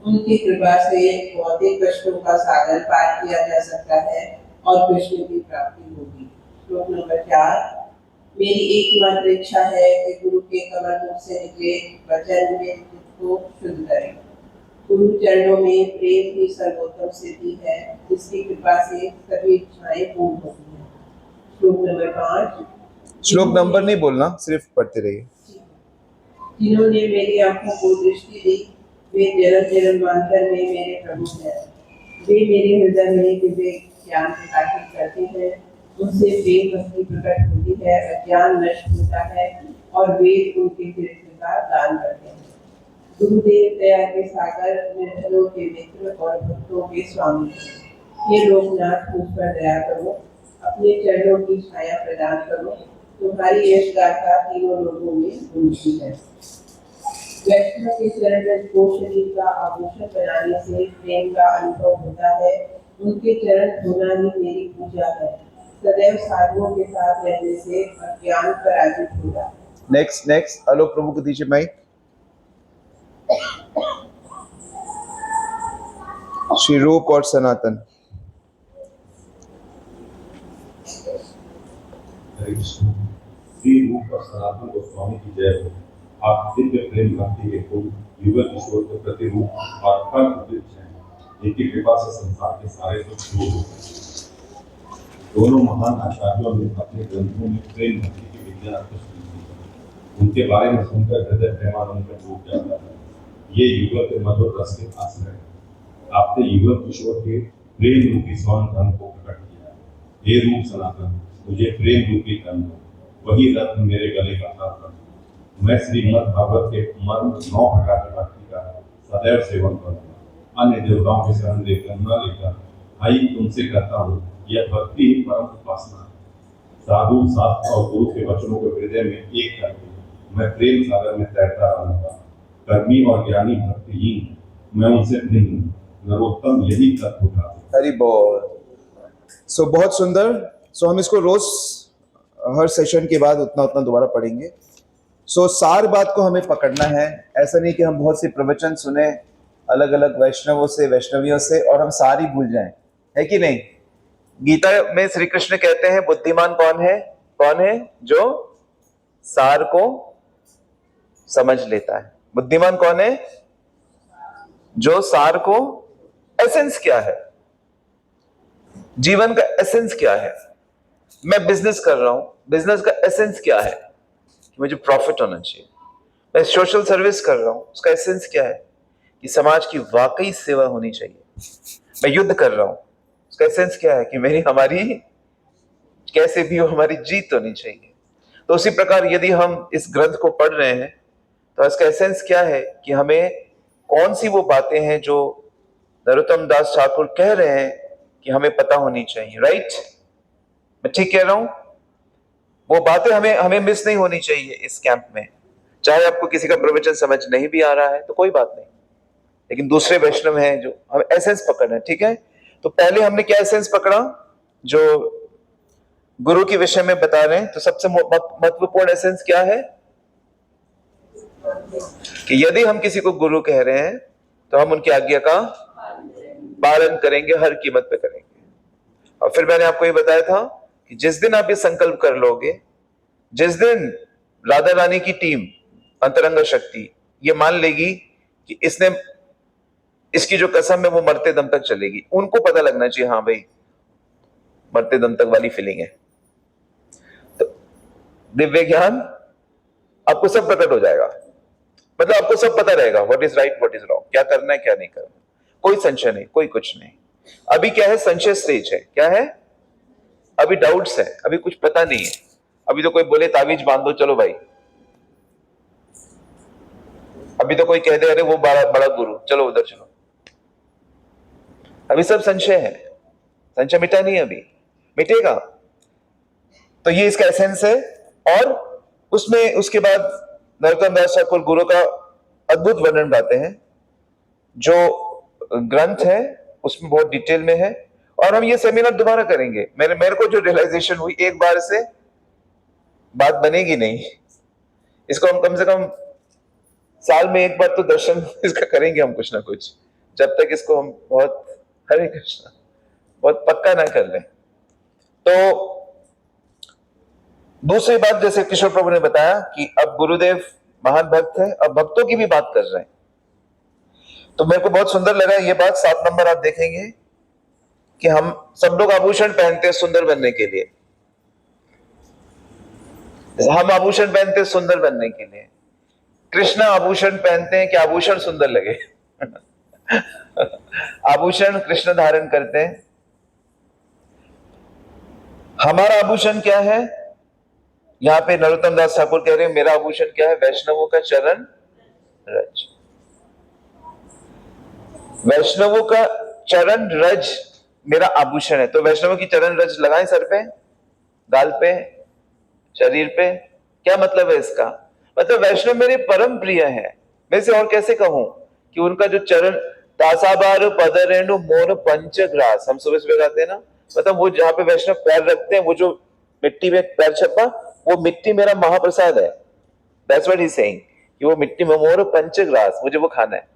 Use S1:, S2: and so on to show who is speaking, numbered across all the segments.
S1: उनकी कृपा से भौतिक कष्टों का सागर पार किया जा सकता है और कृष्ण की प्राप्ति होगी। श्लोक नंबर 4। मेरी एकमात्र इच्छा है कि गुरु के कमल मुख से निकले वचन मेरे चित्त को शुद्ध करें। गुरु चरणों में प्रेम की सर्वोत्तम स्थिति है, जिसकी कृपा से सभी इच्छाएं पूर्ण होती हैं। श्लोक नंबर 5।
S2: श्लोक नंबर नहीं बोलना, सिर्फ पढ़ते रहिए।
S1: जिन्होंने मेरी आंखों को दृष्टि दी, वे जन्म जन्मांतर में मेरे प्रभु हैं। वे मेरे हृदय में दिव्य ज्ञान प्रकाशित करते हैं। उनसे प्रेम भक्ति प्रकट होती है, अज्ञान नष्ट होता है और वे उनके चरित्र का दान करते हैं। गुरुदेव दया के सागर, निर्धनों के मित्र और भक्तों के स्वामी हैं। हे लोकनाथ, मुझ पर दया करो, अपने चरणों की छाया प्रदान करो। तुम्हारी यश गाथा तीनों लोगों में गूंजती है। वैष्णव के चरण रज को शरीर का आभूषण बनाने से प्रेम का अनुभव होता है। उनके चरण धोना ही मेरी पूजा है। सदैव साधुओं के साथ रहने से अज्ञान पराजित होगा।
S2: नेक्स्ट आलोक प्रभु को दीजिए माइक। श्री रूप और सनातन।
S3: श्री रूप और सनातन गोस्वामी की जय हो। आप दिव्य प्रेम भक्ति के फूल, युगल किशोर के प्रतिरूप और फल वृक्ष हैं, जिनकी कृपा से संसार के सारे दुख दूर हो गए। दोनों महान आचार्यों ने अपने ग्रंथों में प्रेम भक्ति की विद्या अर्पित की थी। उनके बारे में सुनकर हृदय प्रेमानंद में डूब जाता है। ये युगल के मधुर रस के आश्रय है। आपने युगल किशोर के प्रेम रूपी स्वर्ण धन को प्रकट किया। हे रूप सनातन, मुझे प्रेम रूपी धन दो, वही रत्न मेरे गले का हार कर। मैं श्रीमद् भागवत के मर्म 9 प्रकार की भक्ति का सदैव सेवन करूंगा। अन्य देवताओं के शरण लेकर न लेकर भाई तुमसे कहता हूँ, यह भक्ति ही परम उपासना है। साधु शास्त्र और गुरु के वचनों को हृदय में एक करके मैं प्रेम सागर में तैरता रहूंगा। कर्मी और ज्ञानी भक्तिहीन, मैं उनसे भिन्न नरोत्तम यही तत्व था।
S2: हरि बोल। सो बहुत सुंदर। सो हम इसको रोज हर सेशन के बाद उतना उतना दोबारा पढ़ेंगे। सो सार बात को हमें पकड़ना है। ऐसा नहीं कि हम बहुत से प्रवचन सुने अलग अलग वैष्णवों से, वैष्णवियों से, और हम सारी भूल जाएं, है कि नहीं। गीता में श्री कृष्ण कहते हैं बुद्धिमान कौन है? कौन है? जो सार को समझ लेता है। बुद्धिमान कौन है? जो सार को, एसेंस क्या है, जीवन का एसेंस क्या है। मैं बिजनेस कर रहा हूं, बिजनेस का एसेंस क्या है? मुझे प्रॉफिट होना चाहिए। मैं सोशल सर्विस कर रहा हूं, उसका एसेंस क्या है? कि समाज की वाकई सेवा होनी चाहिए। मैं युद्ध कर रहा हूं, उसका एसेंस क्या है? कि हमारी कैसे भी हो, हमारी जीत होनी चाहिए। तो उसी प्रकार यदि हम इस ग्रंथ को पढ़ रहे हैं तो इसका एसेंस क्या है? कि हमें कौन सी वो बातें हैं जो नरोत्तम दास ठाकुर कह रहे हैं कि हमें पता होनी चाहिए। राइट? मैं ठीक कह रहा हूं? वो बातें हमें मिस नहीं होनी चाहिए इस कैंप में। चाहे आपको किसी का प्रवचन समझ नहीं भी आ रहा है तो कोई बात नहीं, लेकिन दूसरे वैष्णव हैं जो हम एसेंस पकड़ना है। ठीक है, तो पहले हमने क्या एसेंस पकड़ा? जो गुरु के विषय में बता रहे हैं, तो सबसे महत्वपूर्ण एसेंस क्या है? कि यदि हम किसी को गुरु कह रहे हैं तो हम उनकी आज्ञा का पालन करेंगे, हर कीमत पे करेंगे। और फिर मैंने आपको ये बताया था कि जिस दिन आप ये संकल्प कर लोगे, जिस दिन राधा रानी की टीम अंतरंग शक्ति ये मान लेगी कि इसकी जो कसम है वो मरते दम तक चलेगी, उनको पता लगना चाहिए हाँ भाई मरते दम तक वाली फीलिंग है, तो दिव्य ज्ञान आपको सब प्रकट हो जाएगा। मतलब आपको सब पता रहेगा, what is right what is wrong, क्या करना है क्या नहीं करना, कोई संशय नहीं, कोई कुछ नहीं। अभी क्या है? संशय स्टेज है। क्या है? अभी डाउट्स है, अभी कुछ पता नहीं है। अभी तो कोई बोले ताबीज बांध दो, चलो भाई। अभी तो कोई कह दे अरे वो बड़ा गुरु, चलो उधर चलो। अभी सब संशय है, संशय मिटा नहीं, अभी मिटेगा। तो ये इसका एसेंस है। और उसमें उसके बाद नरोत्तम दास ठाकुर गुरु का अद्भुत वर्णन गाते हैं। जो ग्रंथ है उसमें बहुत डिटेल में है। और हम ये सेमिनार दोबारा करेंगे। मेरे को जो रियलाइजेशन हुई, एक बार से बात बनेगी नहीं। इसको हम कम से कम साल में एक बार तो दर्शन इसका करेंगे हम, कुछ ना कुछ। जब तक इसको हम बहुत, हरे कृष्णा, बहुत पक्का ना कर लें। तो दूसरी बात, जैसे किशोर प्रभु ने बताया कि अब गुरुदेव महान भक्त है, अब भक्तों की भी बात कर रहे हैं। तो मेरे को बहुत सुंदर लगा ये बात। 7 नंबर आप देखेंगे कि हम सब लोग आभूषण पहनते हैं सुंदर बनने के लिए। हम आभूषण पहनते हैं सुंदर बनने के लिए। कृष्ण आभूषण पहनते हैं कि आभूषण सुंदर लगे। आभूषण कृष्ण धारण करते हैं। हमारा आभूषण क्या है? यहां पे नरोत्तम दास ठाकुर कह रहे हैं मेरा आभूषण क्या है? वैष्णवों का चरण रज। वैष्णवों का चरण रज मेरा आभूषण है। तो वैष्णवों की चरण रज लगाएं सर पे, गाल पे, शरीर पे। क्या मतलब है इसका? मतलब वैष्णव मेरे परम प्रिय है। मैं इसे और कैसे कहूं कि उनका जो चरण, तासाबार पद रेणु मोर पंचग्रास, हम सुबह सुबह गाते हैं ना, मतलब वो जहां पे वैष्णव पैर रखते हैं, वो जो मिट्टी में पैर छपा, वो मिट्टी मेरा महाप्रसाद है। That's what he is saying कि वो मिट्टी में मोर पंचग्रास, मुझे वो खाना है।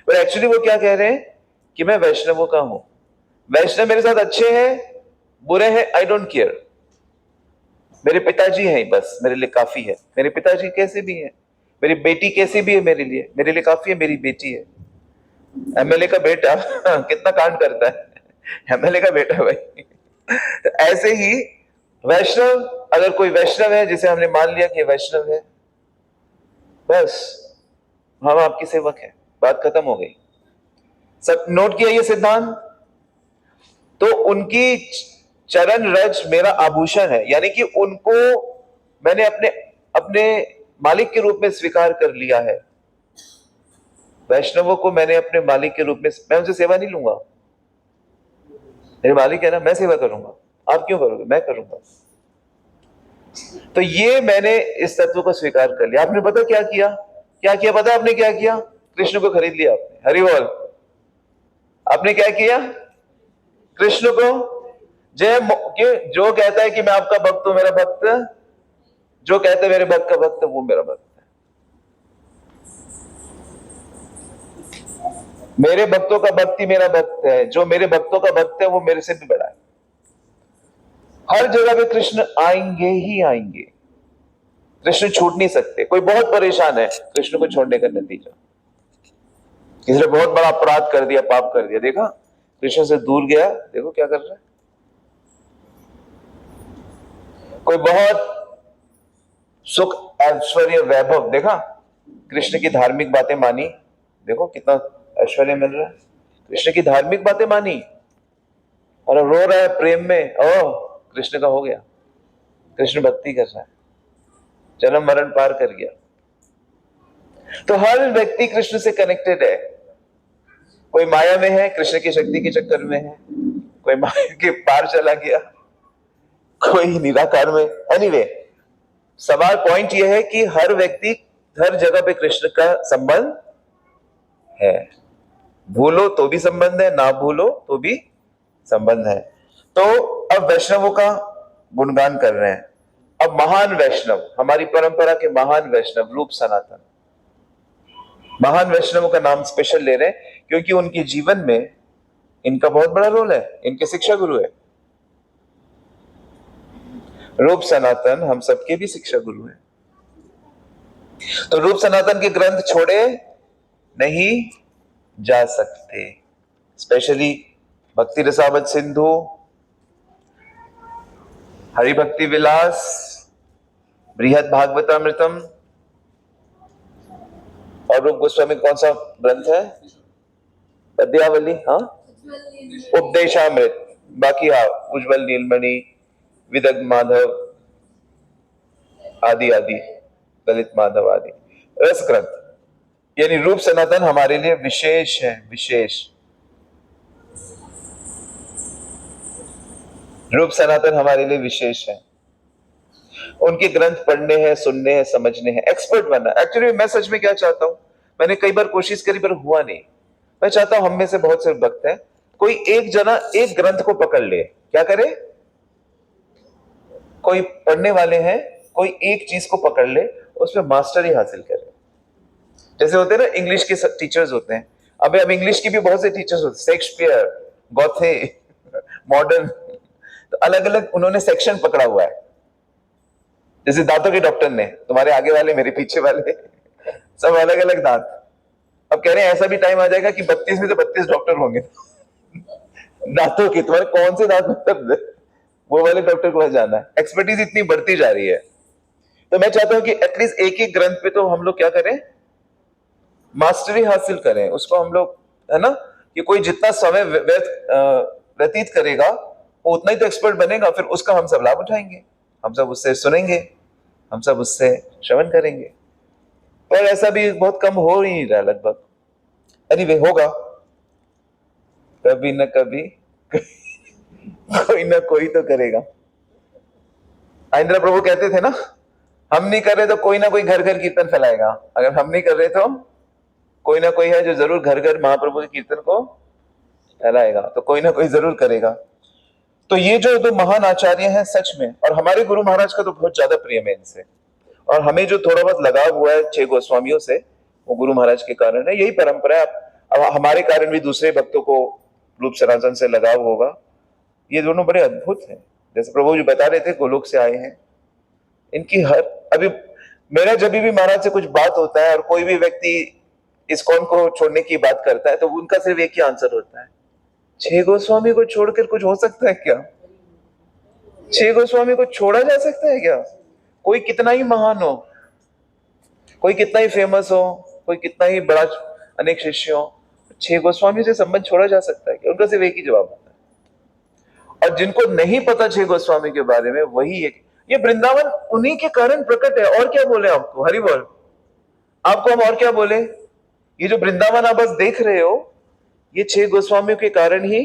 S2: पर एक्चुअली वो क्या कह रहे हैं कि मैं वैष्णवों का हूं। वैष्णव मेरे साथ अच्छे हैं, बुरे हैं, आई डोंट केयर। मेरे पिताजी हैं, बस मेरे लिए काफी है। मेरे पिताजी कैसे भी हैं, मेरी बेटी कैसी भी है, मेरे लिए काफी है। मेरी बेटी है, एमएलए का बेटा कितना कांड करता है, एमएलए का बेटा भाई। तो ऐसे ही वैष्णव, अगर कोई वैष्णव है जिसे हमने मान लिया कि वैष्णव है, बस हम आपके सेवक हैं, बात खत्म हो गई। सब नोट किया ये सिद्धांत। तो उनकी चरण रज मेरा आभूषण है, यानी कि उनको मैंने अपने अपने मालिक के रूप में स्वीकार कर लिया है। वैष्णवों को मैंने अपने मालिक के रूप में, मैं उनसे सेवा नहीं लूंगा। मेरे मालिक है ना, मैं सेवा करूंगा। आप क्यों करोगे? मैं करूंगा। तो ये मैंने इस तत्व को स्वीकार कर लिया। आपने पता क्या किया? क्या किया पता आपने क्या किया? कृष्ण को खरीद लिया आपने। हरि बोल। आपने क्या किया? कृष्ण को, जो कहता है कि मैं आपका भक्त हूं, मेरा भक्त, जो कहता है मेरे भक्त का भक्त, वो मेरा भक्त है। मेरे भक्तों का भक्ति मेरा भक्त है। जो मेरे भक्तों का भक्त है वो मेरे से भी बड़ा है। हर जगह पे कृष्ण आएंगे ही आएंगे। कृष्ण छूट नहीं सकते। कोई बहुत परेशान है, कृष्ण को छोड़ने का नतीजा, किसी ने बहुत बड़ा अपराध कर दिया, पाप कर दिया, देखा कृष्ण से दूर गया, देखो क्या कर रहा है। कोई बहुत सुख ऐश्वर्य वैभव, देखा कृष्ण की धार्मिक बातें मानी, देखो कितना ऐश्वर्य मिल रहा है। कृष्ण की धार्मिक बातें मानी और रो रहा है प्रेम में, ओह कृष्ण का हो गया। कृष्ण भक्ति कर रहा है, जन्म मरण पार कर गया। तो हर व्यक्ति कृष्ण से कनेक्टेड है। कोई माया में है, कृष्ण की शक्ति के चक्कर में है। कोई माया के पार चला गया, कोई निराकार में। एनीवे, सवाल पॉइंट यह है कि हर व्यक्ति, हर जगह पे कृष्ण का संबंध है। भूलो तो भी संबंध है, ना भूलो तो भी संबंध है। तो अब वैष्णवों का गुणगान कर रहे हैं। अब महान वैष्णव, हमारी परंपरा के महान वैष्णव, रूप सनातन, महान वैष्णवों का नाम स्पेशल ले रहे हैं क्योंकि उनके जीवन में इनका बहुत बड़ा रोल है। इनके शिक्षा गुरु है रूप सनातन, हम सबके भी शिक्षा गुरु हैं। तो रूप सनातन के ग्रंथ छोड़े नहीं जा सकते। स्पेशली भक्ति रसावत सिंधु, हरिभक्ति विलास, बृहद भागवतामृतम, और रूप गोस्वामी कौन सा ग्रंथ है? पद्यावली, हाँ, उपदेशामृत। बाकी हाँ, उज्ज्वल नीलमणि, विदग्ध माधव आदि आदि, ललित माधव आदि रस ग्रंथ। यानी रूप सनातन हमारे लिए विशेष है, विशेष। रूप सनातन हमारे लिए विशेष है। उनके ग्रंथ पढ़ने हैं, सुनने हैं, समझने हैं, एक्सपर्ट बनना। एक्चुअली मैं सच में क्या चाहता हूं, मैंने कई बार कोशिश करी पर हुआ नहीं। मैं चाहता हूं हम में से बहुत से भक्त हैं, कोई एक जना एक ग्रंथ को पकड़ ले। क्या करे? कोई पढ़ने वाले हैं, कोई एक चीज को पकड़ ले, उसमें मास्टरी हासिल करे। जैसे होते हैं ना इंग्लिश के टीचर्स होते हैं, अब इंग्लिश की भी बहुत से टीचर्स होते, शेक्सपियर, गौथे, मॉडर्न, तो अलग अलग उन्होंने सेक्शन पकड़ा हुआ है। जैसे दांतों के डॉक्टर ने, तुम्हारे आगे वाले मेरे पीछे वाले सब अलग अलग दांत। अब कह रहे हैं ऐसा भी टाइम आ जाएगा कि 32 में से 32 डॉक्टर होंगे दांतों के, तुम्हारे कौन से दांत में दर्द है, वो वाले डॉक्टर को जाना है। एक्सपर्टीज इतनी बढ़ती जा रही है। तो मैं चाहता हूं कि एटलीस्ट एक एक ग्रंथ पे तो हम लोग क्या करें, मास्टरी हासिल करें उसको हम लोग, है ना, कि कोई जितना समय व्यतीत करेगा वो उतना ही तो एक्सपर्ट बनेगा, फिर उसका हम सब लाभ उठाएंगे, हम सब उससे सुनेंगे, हम सब उससे श्रवण करेंगे। पर ऐसा भी बहुत कम हो ही रहा लगभग। एनीवे होगा कभी न कभी कोई ना कोई तो करेगा। इंदिरा प्रभु कहते थे ना, हम नहीं कर रहे तो कोई ना कोई घर घर कीर्तन फैलाएगा, अगर हम नहीं कर रहे तो कोई ना कोई है जो जरूर घर घर महाप्रभु के कीर्तन को फैलाएगा, तो कोई ना कोई जरूर करेगा। तो ये जो दो महान आचार्य हैं सच में, और हमारे गुरु महाराज का तो बहुत ज्यादा प्रेम है इनसे, और हमें जो थोड़ा बहुत लगाव हुआ है 6 गोस्वामियों से, वो गुरु महाराज के कारण है। यही परंपरा है। अब हमारे कारण भी दूसरे भक्तों को रूप सनातन से लगाव होगा। ये दोनों बड़े अद्भुत हैं। जैसे प्रभु जी बता रहे थे गोलोक से आए हैं, इनकी हर, अभी मेरा जब भी महाराज से कुछ बात होता है और कोई भी व्यक्ति इस्कॉन को छोड़ने की बात करता है तो उनका सिर्फ एक ही आंसर होता है, 6 गोस्वामी को छोड़कर कुछ हो सकता है क्या? 6 गोस्वामी को छोड़ा जा सकता है क्या? कोई कितना ही महान हो, कोई कितना ही फेमस हो, कोई कितना ही बड़ा अनेक शिष्य हो, 6 गोस्वामी से संबंध छोड़ा जा सकता है क्या? उनका सिर्फ एक ही जवाब होता है। और जिनको नहीं पता 6 गोस्वामी के बारे में, वही एक, ये वृंदावन उन्हीं के कारण प्रकट है। और क्या बोले आपको, हरि बोल, आपको हम और क्या बोले? ये जो वृंदावन आप बस देख रहे हो, ये 6 गोस्वामियों के कारण ही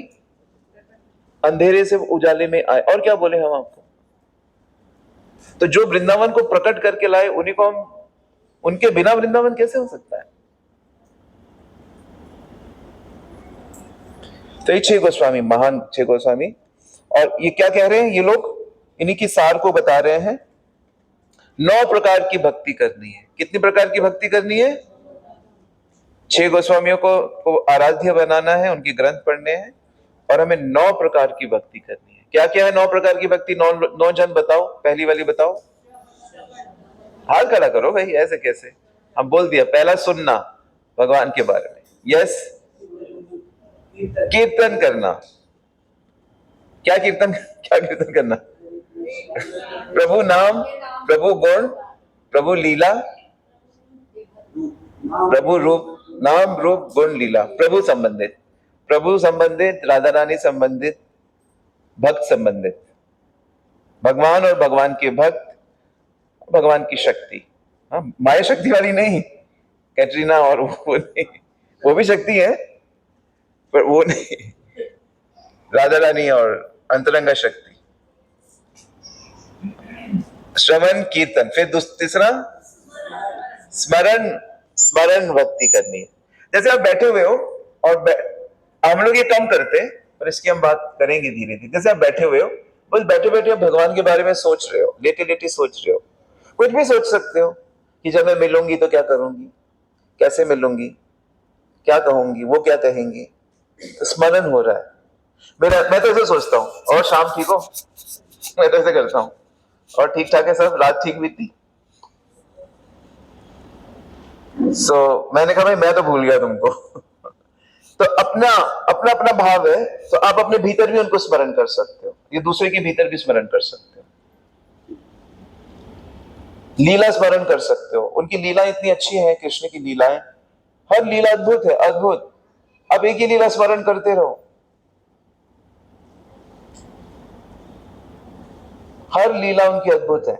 S2: अंधेरे से उजाले में आए। और क्या बोले हम आपको? तो जो वृंदावन को प्रकट करके लाए, उन्हीं को हम, उनके बिना वृंदावन कैसे हो सकता है? तो ये 6 गोस्वामी, महान 6 गोस्वामी, और ये क्या कह रहे हैं ये लोग, इन्हीं की सार को बता रहे हैं। 9 प्रकार की भक्ति करनी है। कितनी प्रकार की भक्ति करनी है? 6 गोस्वामियों को आराध्य बनाना है, उनके ग्रंथ पढ़ने हैं, और हमें 9 प्रकार की भक्ति करनी है। क्या क्या है 9 प्रकार की भक्ति? 9 जन बताओ, पहली वाली बताओ। हाथ खड़ा करो भाई, ऐसे कैसे? हम बोल दिया, पहला सुनना भगवान के बारे में, यस। कीर्तन करना, क्या कीर्तन करना? प्रभु नाम, प्रभु गुण, प्रभु लीला, प्रभु रूप, नाम रूप गुण लीला, प्रभु संबंधित, राधा रानी संबंधित, भक्त संबंधित, भगवान और भगवान के भक्त, भगवान की शक्ति। हाँ, माया शक्ति वाली नहीं, कैटरीना और वो नहीं, वो भी शक्ति है पर वो नहीं, राधा रानी और अंतरंगा शक्ति। श्रवण कीर्तन, फिर तीसरा स्मरण भक्ति करनी है। जैसे आप बैठे हुए हो, और हम लोग ये कम करते हैं पर इसकी हम बात करेंगे धीरे धीरे। जैसे आप बैठे हुए हो, बस बैठे बैठे भगवान के बारे में सोच रहे हो, लेटे लेटे सोच रहे हो, कुछ भी सोच सकते हो कि जब मैं मिलूंगी तो क्या करूंगी, कैसे मिलूंगी, क्या कहूंगी, वो क्या कहेंगी, तो स्मरण हो रहा है। मैं तो ऐसे सोचता हूँ, और शाम ठीक हो, मैं तो ऐसे करता हूँ, और ठीक ठाक है सब, रात ठीक बीती। मैंने कहा भाई मैं तो भूल गया तुमको तो अपना भाव है, तो आप अपने भीतर भी उनको स्मरण कर सकते हो, ये दूसरे के भीतर भी स्मरण कर सकते हो, लीला स्मरण कर सकते हो। उनकी लीला इतनी अच्छी है, कृष्ण की लीलाएं, हर लीला अद्भुत है, अद्भुत। अब एक ही लीला स्मरण करते रहो, हर लीला उनकी अद्भुत है।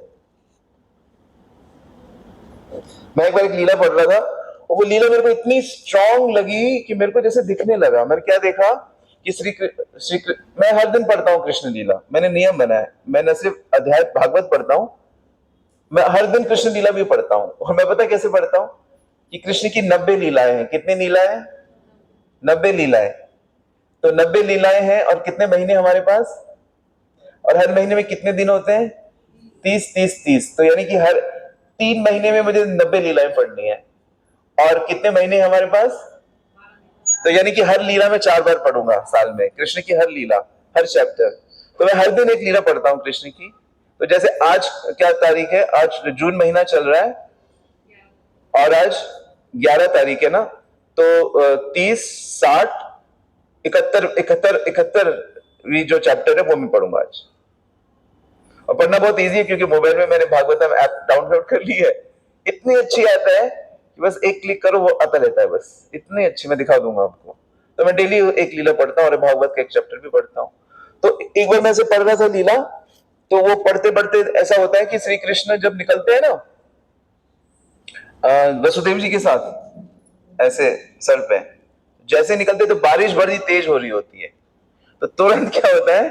S2: मैं एक बार एक लीला पढ़ रहा था, और वो लीला मेरे को इतनी स्ट्रांग लगी कि मेरे को जैसे दिखने लगा। मैंने क्या देखा कि मैं हर दिन पढ़ता हूँ कृष्ण लीला, मैंने नियम बनाया, मैं न सिर्फ अध्याय भागवत पढ़ता हूँ, मैं हर दिन कृष्ण लीला भी पढ़ता हूँ। और मैं पता कैसे पढ़ता हूँ कि कृष्ण की 90 लीलाएं हैं। कितनी लीलाएं? 90 लीलाएं। तो 90 लीलाएं हैं, और कितने महीने हमारे पास, और हर महीने में कितने दिन होते हैं? 30। तो यानी कि हर 3 महीने में मुझे 90 लीलाएं पढ़नी है। और कितने महीने हमारे पास? तो यानी कि हर लीला में 4 बार पढ़ूंगा साल में, कृष्ण की हर लीला, हर चैप्टर। तो मैं हर दिन एक लीला पढ़ता हूँ कृष्ण की। तो जैसे आज क्या तारीख है, आज जून महीना चल रहा है और आज 11 तारीख है ना, तो 30, 60, 71 जो चैप्टर है वो मैं पढ़ूंगा आज। और पढ़ना बहुत इजी है क्योंकि मोबाइल में मैंने भागवतम ऐप डाउनलोड कर ली है। इतनी अच्छी ऐप है कि बस एक क्लिक करो वो आता रहता है, बस इतनी अच्छी, मैं दिखा दूंगा आपको। तो मैं डेली एक लीला पढ़ता हूँ और भागवत का एक चैप्टर भी पढ़ता हूँ। तो एक बार मैं ऐसे पढ़ रहा था लीला, तो वो पढ़ते पढ़ते ऐसा होता है कि श्री कृष्ण जब निकलते हैं ना वसुदेव जी के साथ ऐसे सर पे, जैसे निकलते तो बारिश बड़ी तेज हो रही होती है, तो तुरंत क्या होता है,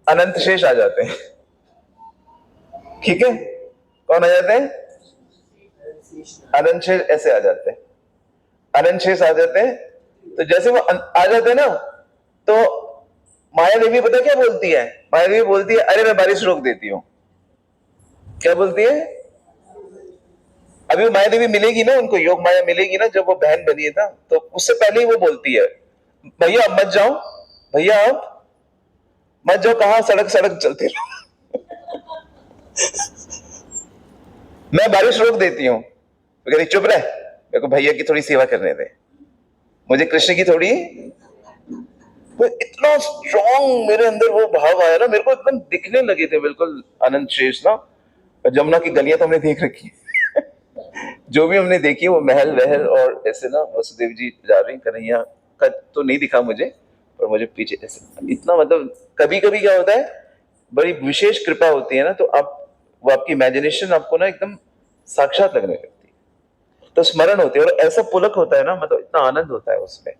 S2: अनंत शेष आ जाते हैं। ठीक है, कौन आ जाते हैं? अनंत शेष ऐसे आ जाते हैं, अनंत शेष आ जाते हैं। तो जैसे वो आ जाते हैं ना, तो माया देवी पता क्या बोलती है? माया देवी बोलती है अरे मैं बारिश रोक देती हूं। क्या बोलती है? अभी माया देवी मिलेगी ना, उनको योग माया मिलेगी ना, जब वो बहन बनी है ना, तो उससे पहले ही वो बोलती है भैया अब मत जाओ, भैया अब मत जाओ, कहां सड़क सड़क चलते रहो। मैं बारिश रोक देती हूँ। तो कह रही चुप रहे, मेरे को भैया की थोड़ी सेवा करने दे, मुझे कृष्ण की थोड़ी। वो इतना स्ट्रॉन्ग मेरे अंदर वो भाव आया ना, मेरे को एकदम दिखने लगे थे बिल्कुल अनंत शेष ना। जमुना की गलियां तो हमने देख रखी है। जो भी हमने देखी वो महल वहल और ऐसे ना, वसुदेव जी जा रही, कन्हैया का तो नहीं दिखा मुझे, पर मुझे पीछे ऐसे इतना, मतलब कभी कभी क्या होता है, बड़ी विशेष कृपा होती है ना, तो आप वो आपकी इमेजिनेशन आपको ना एकदम साक्षात लगने लगती है, तो स्मरण होते हैं और ऐसा पुलक होता है ना, मतलब इतना आनंद होता है उसमें।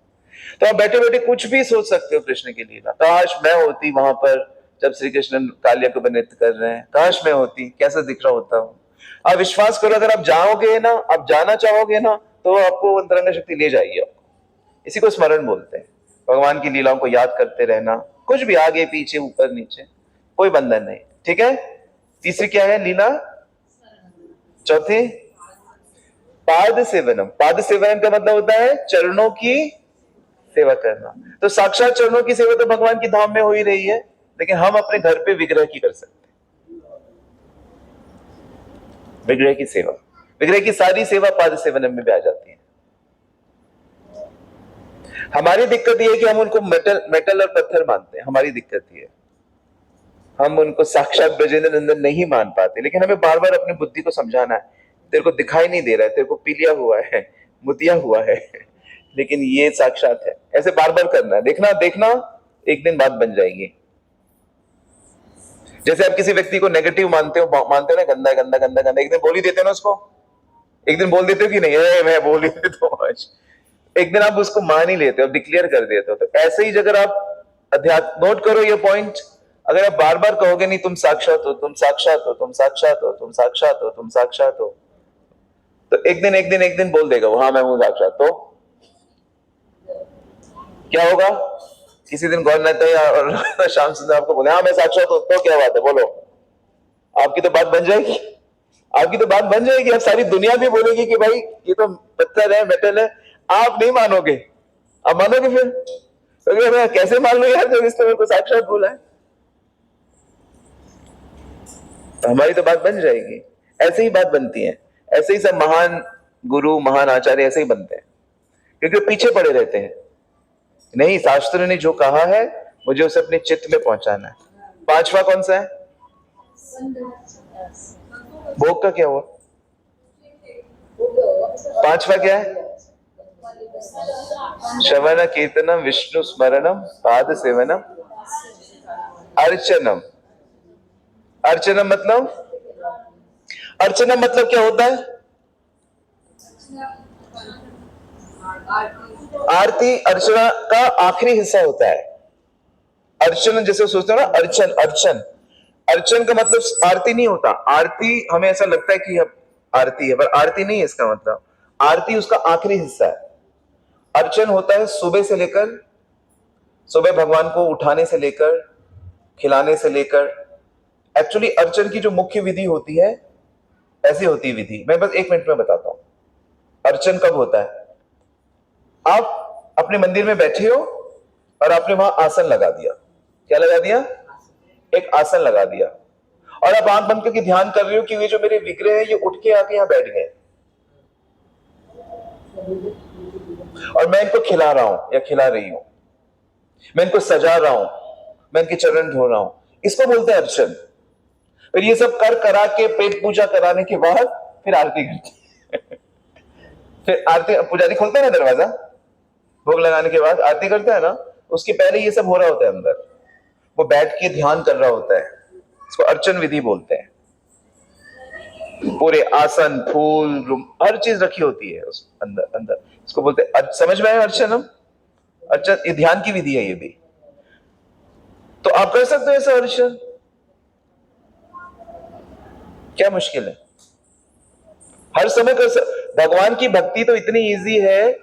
S2: तो आप बैठे बैठे कुछ भी सोच सकते हो कृष्ण की लीला। काश मैं होती वहां पर जब श्री कृष्ण कालिया को नृत्य कर रहे हैं, काश मैं होती, कैसा दिख रहा होता हूँ। आप विश्वास करो, अगर आप जाओगे ना, आप जाना चाहोगे ना, तो आपको अंतरंग शक्ति ले जाएगी आपको। इसी को स्मरण बोलते हैं, भगवान की लीलाओं को याद करते रहना, कुछ भी आगे पीछे ऊपर नीचे, कोई बंधन नहीं। ठीक है, तीसरी क्या है लीला? चौथी पाद सेवनम। पाद सेवनम का मतलब होता है चरणों की सेवा करना। तो साक्षात चरणों की सेवा तो भगवान की धाम में हो ही रही है, लेकिन हम अपने घर पे विग्रह की कर सकते हैं। विग्रह की सेवा, विग्रह की सारी सेवा पाद सेवनम में भी आ जाती है। हमारी दिक्कत यह है कि हम उनको मेटल और पत्थर मानते हैं। हमारी दिक्कत यह है, हम उनको साक्षात ब्रजेंद्र नंदन नहीं मान पाते। लेकिन हमें बार बार अपनी बुद्धि को समझाना है, तेरे को दिखाई नहीं दे रहा है, तेरे को पीलिया हुआ है, मुतिया हुआ है, लेकिन ये साक्षात है। ऐसे बार बार करना है, देखना देखना एक दिन बात बन जाएगी। जैसे आप किसी व्यक्ति को नेगेटिव मानते हो ना, गंदा गंदा गंदा गंदा, एक दिन बोल ही देते हो ना उसको, एक दिन बोल देते हो कि नहीं मैं बोल ही देता हूं आज, एक दिन आप उसको मान ही लेते हो, डिक्लेयर कर देते हो। तो ऐसे ही अगर आप अध्यात्म, नोट करो ये पॉइंट, अगर आप बार बार कहोगे नहीं तुम साक्षात हो, तुम साक्षात हो, तुम साक्षात हो, तुम साक्षात हो, तुम साक्षात हो, तो एक दिन बोल देगा वो, हाँ मैं हूं साक्षात। तो क्या होगा? किसी दिन गौरनाथ और श्याम सुंदर आपको बोले हाँ मैं साक्षात हूं, तो क्या बात है, बोलो, आपकी तो बात बन जाएगी, आपकी तो बात बन जाएगी। अब सारी दुनिया भी बोलेगी कि भाई ये तो पत्थर है, मेटल है। आप नहीं मानोगे, आप मानोगे फिर? तो मैं कैसे मान लू यार जब इसने मेरे को साक्षात बोला है? तो हमारी तो बात बन जाएगी। ऐसे ही बात बनती है, ऐसे ही सब महान गुरु महान आचार्य ऐसे ही बनते हैं, क्योंकि पीछे पड़े रहते हैं। नहीं, शास्त्र ने जो कहा है मुझे उसे अपने चित्त में पहुंचाना है। पांचवा कौन सा है? भोग का क्या हुआ? पांचवा क्या है? श्रवण कीर्तनम विष्णु स्मरणम पाद सेवनम अर्चनम। अर्चनम मतलब, अर्चनम मतलब क्या होता है? आरती अर्चना का आखिरी हिस्सा होता है। अर्चन जैसे सोचते हो ना, अर्चन अर्चन, अर्चन का मतलब आरती नहीं होता। आरती हमें ऐसा लगता है कि आरती है, पर आरती नहीं है इसका मतलब। आरती उसका आखिरी हिस्सा है। अर्चन होता है सुबह से लेकर, सुबह भगवान को उठाने से लेकर, खिलाने से लेकर। एक्चुअली अर्चन की जो मुख्य विधि होती है, ऐसी होती है विधि, मैं बस 1 मिनट में बताता हूं। अर्चन कब होता है? आप अपने मंदिर में बैठे हो और आपने वहां आसन लगा दिया। क्या लगा दिया? एक आसन लगा दिया, और आप आंख बंद करके ध्यान कर रहे हो कि ये जो मेरे विग्रह है ये उठ के आके यहां बैठ गए, और मैं इनको खिला रहा हूं या खिला रही हूं, मैं इनको सजा रहा हूं, मैं इनके चरण धो रहा हूं। इसको बोलते हैं अर्चन। फिर ये सब कर करा के पेट पूजा कराने के बाद फिर आरती करते हैं। फिर आरती पुजारी खोलते हैं ना दरवाजा, भोग लगाने के बाद आरती करता है ना, उसके पहले ये सब हो रहा होता है अंदर, वो बैठ के ध्यान कर रहा होता है। इसको अर्चन विधि बोलते हैं। पूरे आसन, फूल, हर चीज रखी होती है उस अंदर अंदर। इसको बोलते हैं, समझ में आया अर्चनम? अर्चन ये ध्यान की विधि है ये भी। तो आप कर सकते हो ऐसा अर्चन, क्या मुश्किल है? हर समय कर भगवान की भक्ति तो इतनी इजी है,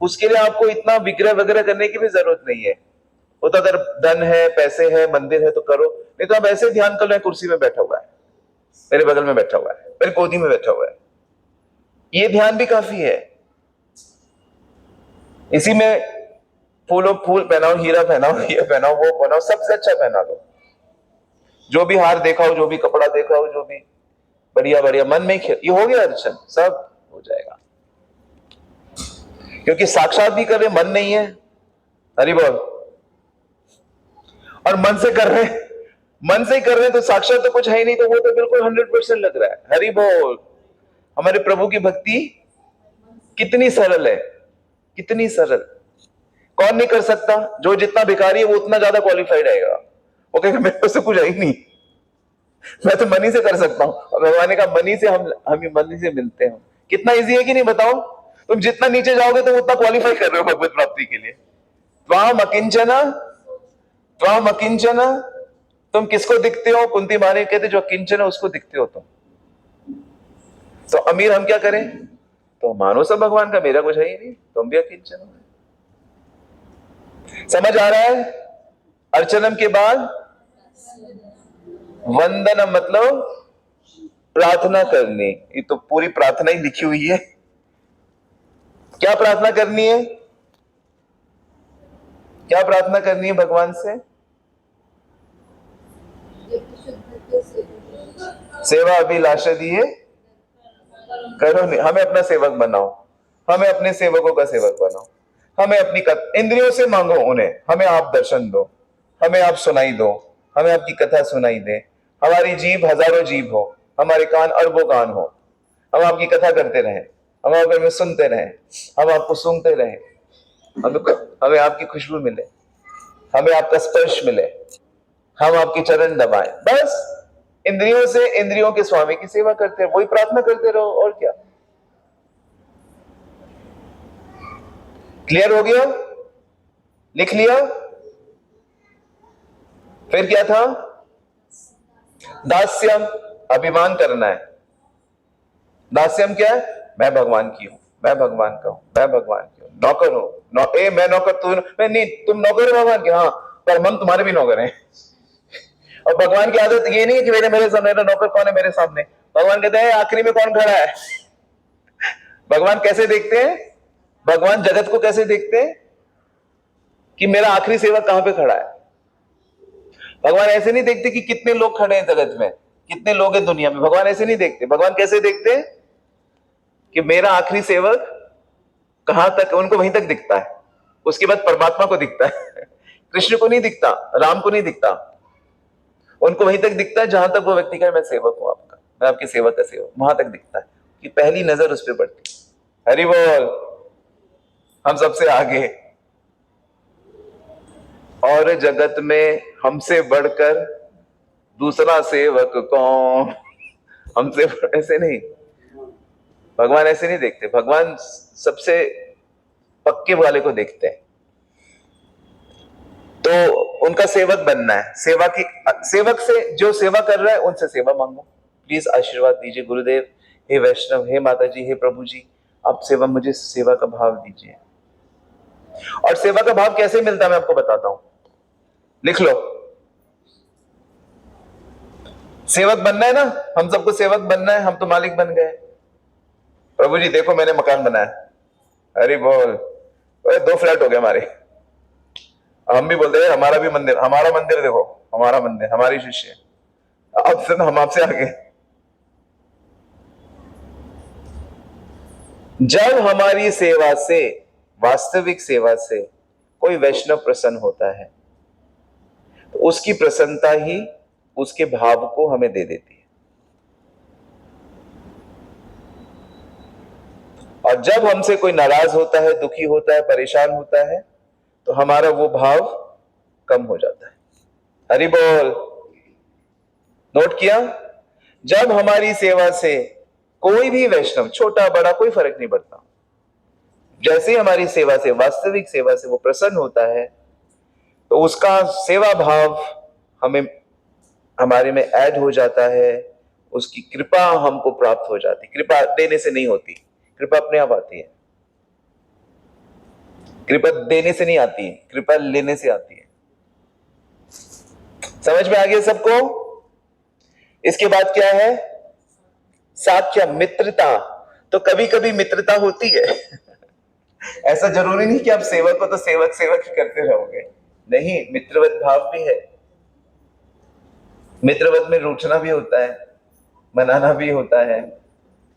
S2: उसके लिए आपको इतना विग्रह वगैरह करने की भी जरूरत नहीं है। वो तो अगर धन है, पैसे है, मंदिर है तो करो, नहीं तो आप ऐसे ध्यान कर लो। कुर्सी में बैठा हुआ है, मेरे बगल में बैठा हुआ है, मेरी गोदी में बैठा हुआ है, ये ध्यान भी काफी है। इसी में फूल पहनाओ, हीरा पहनाओ, ये पहनाओ, वो पहनाओ, सबसे अच्छा पहना लो। जो भी हार देखा हो, जो भी कपड़ा देखा हो, जो भी बढ़िया बढ़िया मन में ही, ये हो गया अर्चन, सब हो जाएगा। क्योंकि साक्षात भी कर रहे, मन नहीं है। हरि बोल। और मन से कर रहे, मन से ही कर रहे हैं तो साक्षात तो कुछ है ही नहीं, तो वो तो बिल्कुल 100% लग रहा है। हरि बोल। हमारे प्रभु की भक्ति कितनी सरल है, कितनी सरल। कौन नहीं कर सकता? जो जितना भिखारी है वो उतना ज्यादा क्वालिफाइड आएगा। वो कहेगा मेरे पास कुछ है ही नहीं, मैं तो मनी से कर सकता हूं। और भगवान ने कहा मनी से हम मनी से मिलते हैं। कितना इजी है कि नहीं बताओ? तुम जितना नीचे जाओगे तुम उतना क्वालिफाई कर रहे हो भगवत प्राप्ति के लिए। त्वाम अकिंचना, त्वाम अकिंचना। तुम किसको दिखते हो? कुंती माने कहते जो अकिंचन है उसको दिखते हो तुम। तो अमीर हम क्या करें? तो मानो सब भगवान का, मेरा कुछ है ही नहीं, तुम भी अकिंचन हो। समझ आ रहा है? अर्चनम के बाद वंदनम मतलब प्रार्थना करनी। ये तो पूरी प्रार्थना ही लिखी हुई है। क्या प्रार्थना करनी है? क्या प्रार्थना करनी है भगवान से? सेवा अभिलाष दिए करो नहीं, हमें अपना सेवक बनाओ, हमें अपने सेवकों का सेवक बनाओ, हमें अपनी इंद्रियों से मांगो उन्हें, हमें आप दर्शन दो, हमें आप सुनाई दो, हमें आपकी कथा सुनाई दे। हमारी जीभ हजारों जीभ हो, हमारे कान अरबों कान हो, हम आपकी कथा करते रहें, हम आपके में सुनते रहें, हम आपको सुनते रहें, हमें आपकी खुशबू मिले, हमें आपका स्पर्श मिले, हम आपके चरण दबाएं। बस इंद्रियों से इंद्रियों के स्वामी की सेवा करते रहो, वही प्रार्थना करते रहो, और क्या। क्लियर हो गया? लिख लिया? फिर क्या था? दास्यम, अभिमान करना है। दास्यम क्या है? मैं भगवान की हूं, मैं भगवान का हूं, मैं भगवान की हूं, नौकर हूं। मैं नौकर, तू मैं नहीं, तुम नौकर हो भगवान के, हाँ, पर हम तुम्हारे भी नौकर हैं। और भगवान की आदत ये नहीं है कि मेरे सामने नौकर कौन है मेरे सामने। भगवान कहते हैं आखिरी में कौन खड़ा है। भगवान कैसे देखते हैं? भगवान जगत को कैसे देखते हैं कि मेरा आखिरी सेवक कहां पे खड़ा है। भगवान ऐसे नहीं देखते कि कितने लोग खड़े हैं जगत में, कितने लोग हैं दुनिया में। भगवान ऐसे नहीं देखते। भगवान कैसे देखते हैं कि मेरा आखिरी सेवक कहां तक, उनको वहीं तक दिखता है, उसके बाद परमात्मा को दिखता है। कृष्ण को नहीं दिखता, राम को नहीं दिखता, उनको वहीं तक दिखता है जहां तक वो व्यक्ति कहे मैं सेवक हूं आपका, मैं आपके सेवक का सेवक, वहां तक दिखता है कि पहली नजर उस पर पड़ती है। हरि बोल। हम सबसे आगे, और जगत में हमसे बढ़कर दूसरा सेवक कौन। हमसे ऐसे नहीं, भगवान ऐसे नहीं देखते। भगवान सबसे पक्के वाले को देखते हैं। तो उनका सेवक बनना है। सेवा की, सेवक से जो सेवा कर रहा है उनसे सेवा मांगो। प्लीज आशीर्वाद दीजिए गुरुदेव, हे वैष्णव, हे माता जी, हे प्रभु जी, आप सेवा, मुझे सेवा का भाव दीजिए। और सेवा का भाव कैसे मिलता है मैं आपको बताता हूं, लिख लो। सेवक बनना है ना, हम सबको सेवक बनना है, हम तो मालिक बन गए। प्रभु जी देखो मैंने मकान बनाया, अरे बोल, ओए, 2 फ्लैट हो गए हमारे। हम भी बोलते हैं हमारा भी मंदिर, हमारा मंदिर देखो, हमारा मंदिर, हमारी शिष्य, अब से हम आपसे आगे। जब हमारी सेवा से, वास्तविक सेवा से कोई वैष्णव प्रसन्न होता है तो उसकी प्रसन्नता ही उसके भाव को हमें दे देती है। और जब हमसे कोई नाराज होता है, दुखी होता है, परेशान होता है, तो हमारा वो भाव कम हो जाता है। हरि बोल। नोट किया? जब हमारी सेवा से कोई भी वैष्णव, छोटा बड़ा कोई फर्क नहीं पड़ता, जैसे हमारी सेवा से, वास्तविक सेवा से वो प्रसन्न होता है तो उसका सेवा भाव हमें, हमारे में ऐड हो जाता है, उसकी कृपा हमको प्राप्त हो जाती। कृपा देने से नहीं होती, कृपा अपने आप आती है। कृपा देने से नहीं आती है, कृपा लेने से आती है। समझ में आ गया सबको? इसके बाद क्या है? साक्ष्य, मित्रता। तो कभी कभी मित्रता होती है ऐसा जरूरी नहीं कि आप सेवक हो तो सेवक सेवक ही करते रहोगे, नहीं, मित्रवत भाव भी है। मित्रवत में रूठना भी होता है, मनाना भी होता है,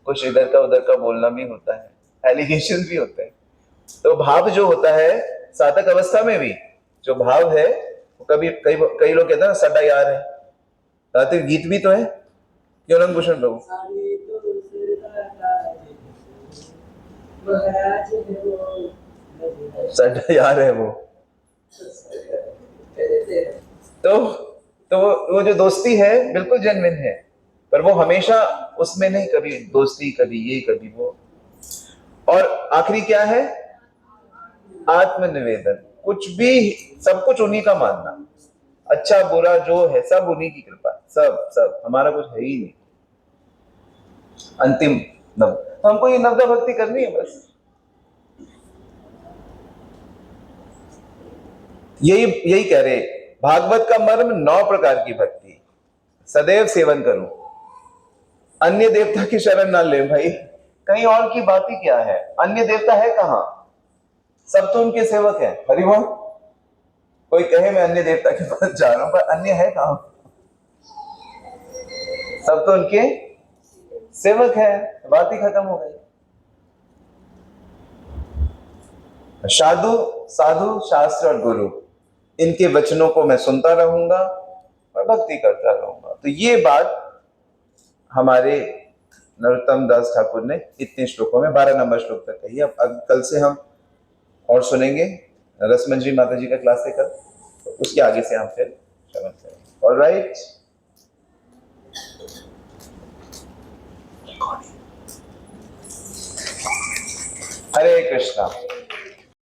S2: कुछ इधर का उधर का बोलना भी होता है, एलिगेशन भी होते हैं। तो भाव जो होता है साधक अवस्था में भी जो भाव है वो कभी कई कई लोग कहते हैं ना, सदा यार है, रात्रि गीत भी तो है, क्यों ना भूषण प्रभु? सदा यार है वो। तो वो जो दोस्ती है बिल्कुल जेन्युइन है, पर वो हमेशा उसमें नहीं, कभी दोस्ती, कभी ये, कभी वो। और आखिरी क्या है? आत्मनिवेदन। कुछ भी, सब कुछ उन्हीं का मानना, अच्छा बुरा जो है सब उन्हीं की कृपा, सब सब, हमारा कुछ है ही नहीं। अंतिम नव, तो हमको ये नवदा भक्ति करनी है बस। यही कह रहे भागवत का मर्म, 9 प्रकार की भक्ति, सदैव सेवन करूं, अन्य देवता की शरण ना ले भाई, कहीं और की बात ही क्या है? अन्य देवता है कहां? सब तो उनके सेवक हैं। हरि बोल। कोई कहे मैं अन्य देवता के पास जा रहा हूं, पर अन्य है कहां? सब तो उनके सेवक है, बात ही खत्म हो गई। साधु साधु, शास्त्र और गुरु, इनके वचनों को मैं सुनता रहूंगा और भक्ति करता रहूंगा। तो ये बात हमारे नरोत्तम दास ठाकुर ने इतने श्लोकों में 12 नंबर श्लोक तक कही। अब कल से हम और सुनेंगे, रसमंजरी माता जी का क्लास है कल, तो उसके आगे से हम फिर श्रवण करेंगे। ऑलराइट, हरे कृष्णा।